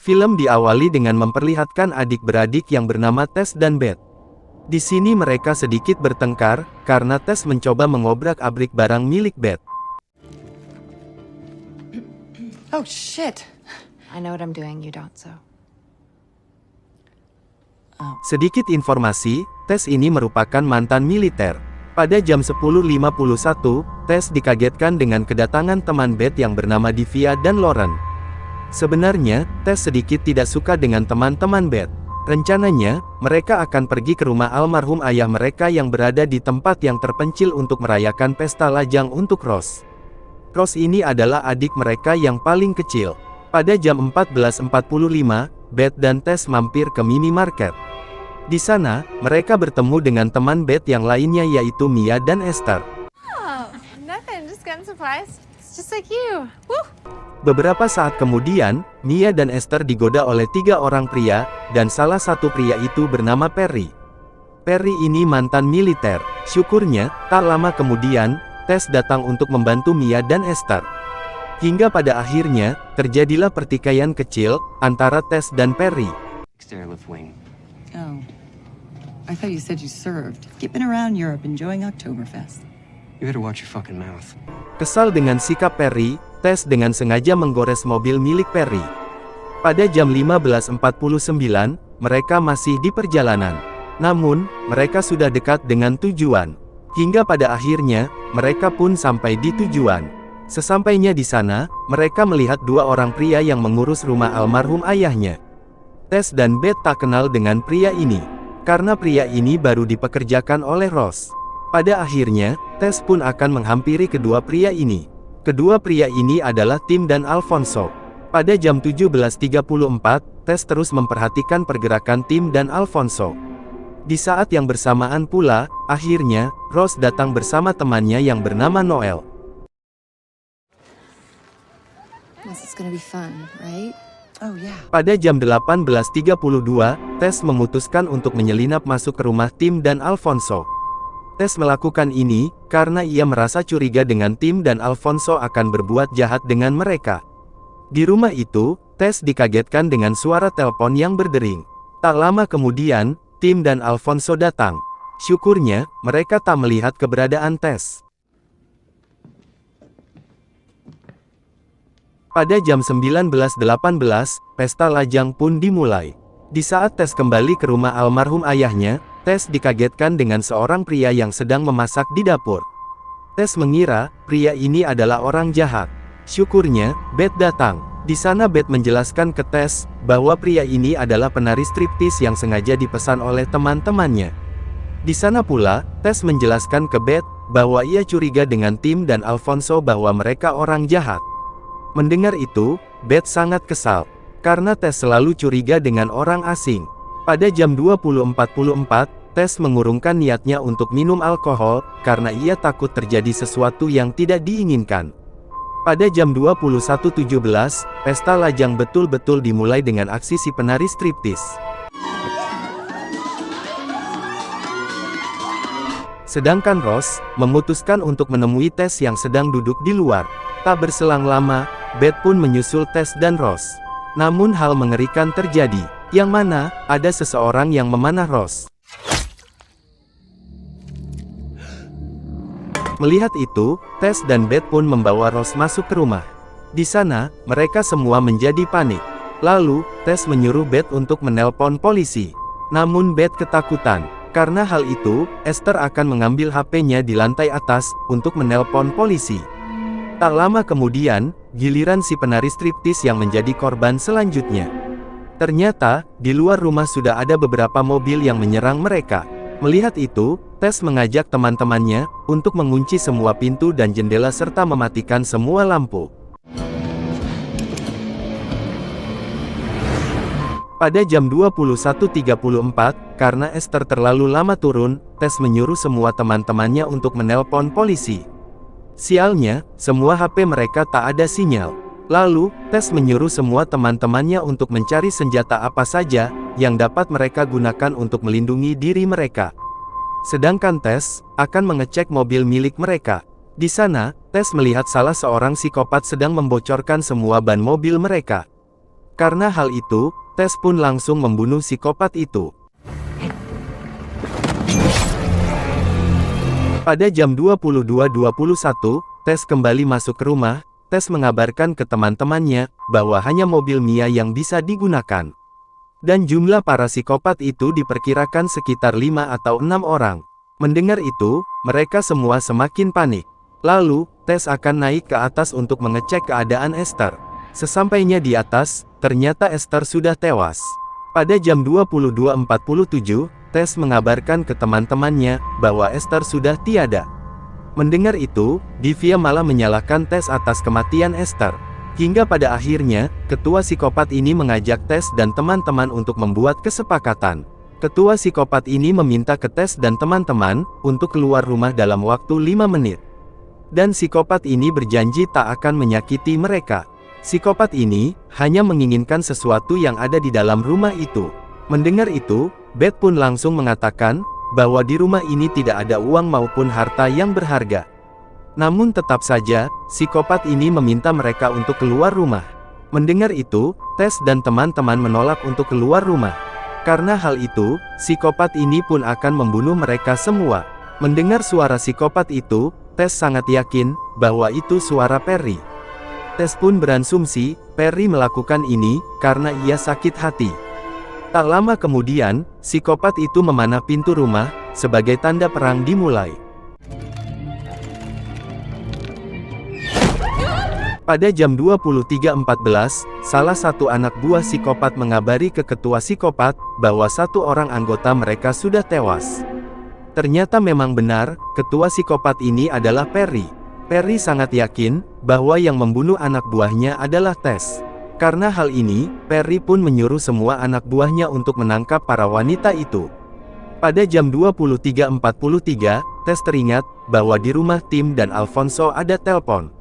Film diawali dengan memperlihatkan adik-beradik yang bernama Tess dan Beth. Di sini mereka sedikit bertengkar, karena Tess mencoba mengobrak-abrik barang milik Beth. Oh shit. I know what I'm doing, you don't, so. Sedikit informasi, Tess ini merupakan mantan militer. Pada jam 10.51, Tess dikagetkan dengan kedatangan teman Beth yang bernama Divya dan Lauren. Sebenarnya, Tess sedikit tidak suka dengan teman-teman Beth. Rencananya, mereka akan pergi ke rumah almarhum ayah mereka yang berada di tempat yang terpencil untuk merayakan pesta lajang untuk Ross. Ross ini adalah adik mereka yang paling kecil. Pada jam 14.45, Beth dan Tess mampir ke minimarket. Di sana, mereka bertemu dengan teman Beth yang lainnya yaitu Mia dan Esther. Oh, nothing, just getting surprised. It's just like you. Woo! Beberapa saat kemudian, Mia dan Esther digoda oleh 3 orang pria, dan salah satu pria itu bernama Perry. Perry ini mantan militer. Syukurnya, tak lama kemudian, Tess datang untuk membantu Mia dan Esther. Hingga pada akhirnya, terjadilah pertikaian kecil antara Tess dan Perry. Oh. I thought you said you served. Skipping around Europe enjoying Oktoberfest. You better watch your fucking mouth. Kesal dengan sikap Perry, Tess dengan sengaja menggores mobil milik Perry. Pada jam 15.49, mereka masih di perjalanan. Namun, mereka sudah dekat dengan tujuan. Hingga pada akhirnya, mereka pun sampai di tujuan. Sesampainya di sana, mereka melihat 2 orang pria yang mengurus rumah almarhum ayahnya. Tess dan Beth tak kenal dengan pria ini, karena pria ini baru dipekerjakan oleh Ross. Pada akhirnya, Tess pun akan menghampiri kedua pria ini. Kedua pria ini adalah Tim dan Alfonso. Pada jam 17.34, Tess terus memperhatikan pergerakan Tim dan Alfonso. Di saat yang bersamaan pula, akhirnya, Ross datang bersama temannya yang bernama Noel. This is gonna be fun, right? Oh yeah. Pada jam 18.32, Tess memutuskan untuk menyelinap masuk ke rumah Tim dan Alfonso. Tess melakukan ini, karena ia merasa curiga dengan Tim dan Alfonso akan berbuat jahat dengan mereka. Di rumah itu, Tess dikagetkan dengan suara telepon yang berdering. Tak lama kemudian, Tim dan Alfonso datang. Syukurnya, mereka tak melihat keberadaan Tess. Pada jam 19.18, pesta lajang pun dimulai. Di saat Tess kembali ke rumah almarhum ayahnya, Tess dikagetkan dengan seorang pria yang sedang memasak di dapur. Tess mengira, pria ini adalah orang jahat. Syukurnya, Beth datang. Di sana Beth menjelaskan ke Tess, bahwa pria ini adalah penari striptis yang sengaja dipesan oleh teman-temannya. Di sana pula, Tess menjelaskan ke Beth, bahwa ia curiga dengan Tim dan Alfonso bahwa mereka orang jahat. Mendengar itu, Beth sangat kesal, karena Tess selalu curiga dengan orang asing. Pada jam 20.44, Tess mengurungkan niatnya untuk minum alkohol, karena ia takut terjadi sesuatu yang tidak diinginkan. Pada jam 21.17, pesta lajang betul-betul dimulai dengan aksi si penari striptis. Sedangkan Ross memutuskan untuk menemui Tess yang sedang duduk di luar. Tak berselang lama, Beth pun menyusul Tess dan Ross. Namun hal mengerikan terjadi, yang mana ada seseorang yang memanah Ross. Melihat itu, Tess dan Beth pun membawa Ross masuk ke rumah. Di sana, mereka semua menjadi panik. Lalu, Tess menyuruh Beth untuk menelpon polisi. Namun Beth ketakutan. Karena hal itu, Esther akan mengambil HP-nya di lantai atas untuk menelpon polisi. Tak lama kemudian, giliran si penari striptis yang menjadi korban selanjutnya. Ternyata, di luar rumah sudah ada beberapa mobil yang menyerang mereka. Melihat itu, Tess mengajak teman-temannya untuk mengunci semua pintu dan jendela serta mematikan semua lampu. Pada jam 21.34, karena Esther terlalu lama turun, Tess menyuruh semua teman-temannya untuk menelpon polisi. Sialnya, semua HP mereka tak ada sinyal. Lalu, Tess menyuruh semua teman-temannya untuk mencari senjata apa saja yang dapat mereka gunakan untuk melindungi diri mereka. Sedangkan Tess akan mengecek mobil milik mereka. Di sana, Tess melihat salah seorang psikopat sedang membocorkan semua ban mobil mereka. Karena hal itu, Tess pun langsung membunuh psikopat itu. Pada jam 22.21, Tess kembali masuk ke rumah. Tess mengabarkan ke teman-temannya bahwa hanya mobil Mia yang bisa digunakan. Dan jumlah para psikopat itu diperkirakan sekitar 5 atau 6 orang. Mendengar itu, mereka semua semakin panik. Lalu, Tess akan naik ke atas untuk mengecek keadaan Esther. Sesampainya di atas, ternyata Esther sudah tewas. Pada jam 22.47, Tess mengabarkan ke teman-temannya bahwa Esther sudah tiada. Mendengar itu, Divya malah menyalahkan Tess atas kematian Esther. Hingga pada akhirnya, ketua psikopat ini mengajak Tess dan teman-teman untuk membuat kesepakatan. Ketua psikopat ini meminta ke Tess dan teman-teman untuk keluar rumah dalam waktu 5 menit. Dan psikopat ini berjanji tak akan menyakiti mereka. Psikopat ini hanya menginginkan sesuatu yang ada di dalam rumah itu. Mendengar itu, Beth pun langsung mengatakan bahwa di rumah ini tidak ada uang maupun harta yang berharga. Namun tetap saja, psikopat ini meminta mereka untuk keluar rumah. Mendengar itu, Tess dan teman-teman menolak untuk keluar rumah. Karena hal itu, psikopat ini pun akan membunuh mereka semua. Mendengar suara psikopat itu, Tess sangat yakin bahwa itu suara Perry. Tess pun berasumsi Perry melakukan ini karena ia sakit hati. Tak lama kemudian, psikopat itu memanah pintu rumah sebagai tanda perang dimulai. Pada jam 23.14, salah satu anak buah psikopat mengabari ke ketua psikopat bahwa satu orang anggota mereka sudah tewas. Ternyata memang benar, ketua psikopat ini adalah Perry. Perry sangat yakin bahwa yang membunuh anak buahnya adalah Tess. Karena hal ini, Perry pun menyuruh semua anak buahnya untuk menangkap para wanita itu. Pada jam 23.43, Tess teringat bahwa di rumah Tim dan Alfonso ada telepon.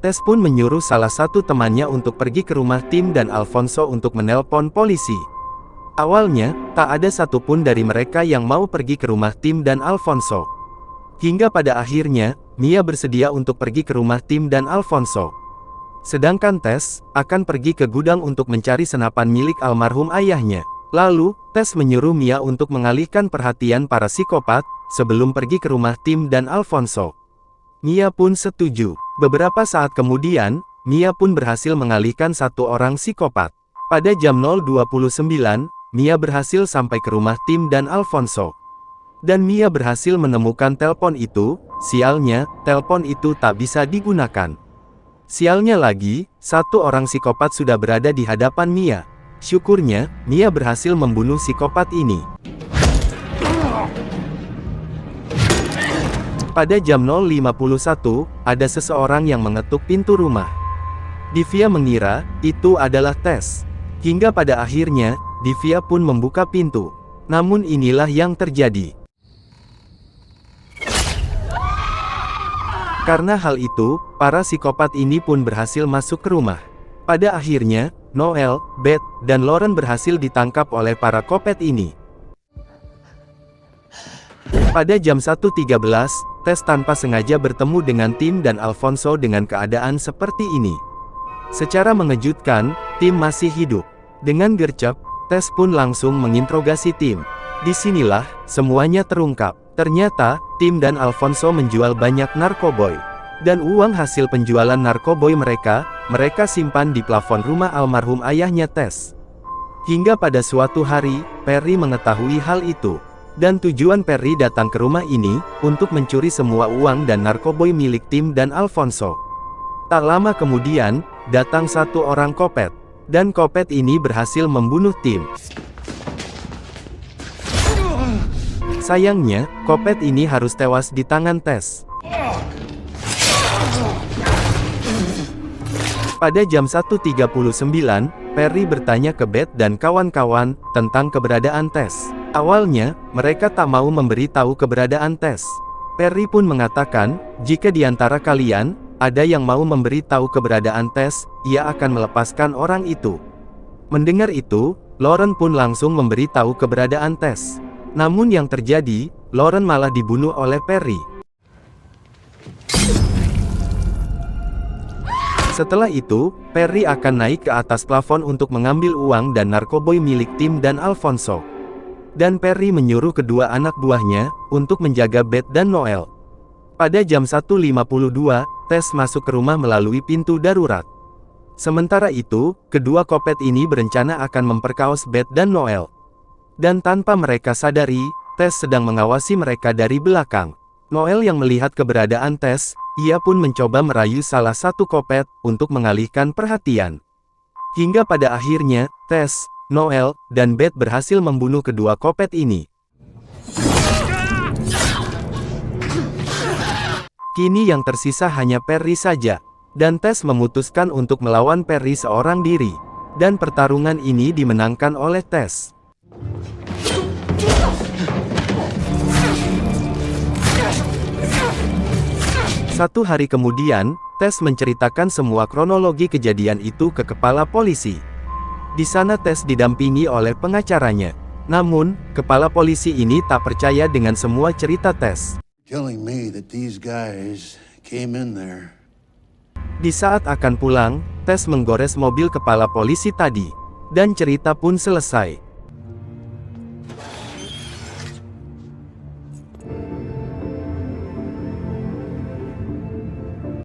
Tess pun menyuruh salah satu temannya untuk pergi ke rumah Tim dan Alfonso untuk menelpon polisi. Awalnya, tak ada satupun dari mereka yang mau pergi ke rumah Tim dan Alfonso. Hingga pada akhirnya, Mia bersedia untuk pergi ke rumah Tim dan Alfonso. Sedangkan Tess akan pergi ke gudang untuk mencari senapan milik almarhum ayahnya. Lalu, Tess menyuruh Mia untuk mengalihkan perhatian para psikopat sebelum pergi ke rumah Tim dan Alfonso. Mia pun setuju. Beberapa saat kemudian, Mia pun berhasil mengalihkan satu orang psikopat. Pada jam 0.29, Mia berhasil sampai ke rumah Tim dan Alfonso. Dan Mia berhasil menemukan telepon itu. Sialnya, telepon itu tak bisa digunakan. Sialnya lagi, satu orang psikopat sudah berada di hadapan Mia. Syukurnya, Mia berhasil membunuh psikopat ini. Pada jam 0.51, ada seseorang yang mengetuk pintu rumah. Divya mengira itu adalah Tess. Hingga pada akhirnya, Divya pun membuka pintu. Namun inilah yang terjadi. Karena hal itu, para psikopat ini pun berhasil masuk ke rumah. Pada akhirnya, Noel, Beth, dan Lauren berhasil ditangkap oleh para kopet ini. Pada jam 1.13, Tess tanpa sengaja bertemu dengan Tim dan Alfonso dengan keadaan seperti ini. Secara mengejutkan, Tim masih hidup. Dengan gercep, Tess pun langsung menginterogasi Tim. Disinilah, semuanya terungkap. Ternyata, Tim dan Alfonso menjual banyak narkoboy. Dan uang hasil penjualan narkoboy mereka simpan di plafon rumah almarhum ayahnya Tess. Hingga pada suatu hari, Perry mengetahui hal itu. Dan tujuan Perry datang ke rumah ini, untuk mencuri semua uang dan narkoboy milik Tim dan Alfonso. Tak lama kemudian, datang satu orang kopet. Dan kopet ini berhasil membunuh Tim. Sayangnya, kopet ini harus tewas di tangan Tess. Pada jam 1.39, Perry bertanya ke Beth dan kawan-kawan tentang keberadaan Tess. Awalnya, mereka tak mau memberitahu keberadaan Tess. Perry pun mengatakan, jika di antara kalian ada yang mau memberitahu keberadaan Tess, ia akan melepaskan orang itu. Mendengar itu, Lauren pun langsung memberitahu keberadaan Tess. Namun yang terjadi, Lauren malah dibunuh oleh Perry. Setelah itu, Perry akan naik ke atas plafon untuk mengambil uang dan narkoboy milik Tim dan Alfonso. Dan Perry menyuruh kedua anak buahnya untuk menjaga Beth dan Noel. Pada jam 1.52, Tess masuk ke rumah melalui pintu darurat. Sementara itu, kedua kopet ini berencana akan memperkaos Beth dan Noel. Dan tanpa mereka sadari, Tess sedang mengawasi mereka dari belakang. Noel yang melihat keberadaan Tess, ia pun mencoba merayu salah satu kopet untuk mengalihkan perhatian. Hingga pada akhirnya, Tess, Noel, dan Beth berhasil membunuh kedua kopet ini. Kini yang tersisa hanya Perry saja, dan Tess memutuskan untuk melawan Perry seorang diri. Dan pertarungan ini dimenangkan oleh Tess. Satu hari kemudian, Tess menceritakan semua kronologi kejadian itu ke kepala polisi. Di sana Tess didampingi oleh pengacaranya. Namun, kepala polisi ini tak percaya dengan semua cerita Tess. Telling me that these guys came in there. Di saat akan pulang, Tess menggores mobil kepala polisi tadi. Dan cerita pun selesai.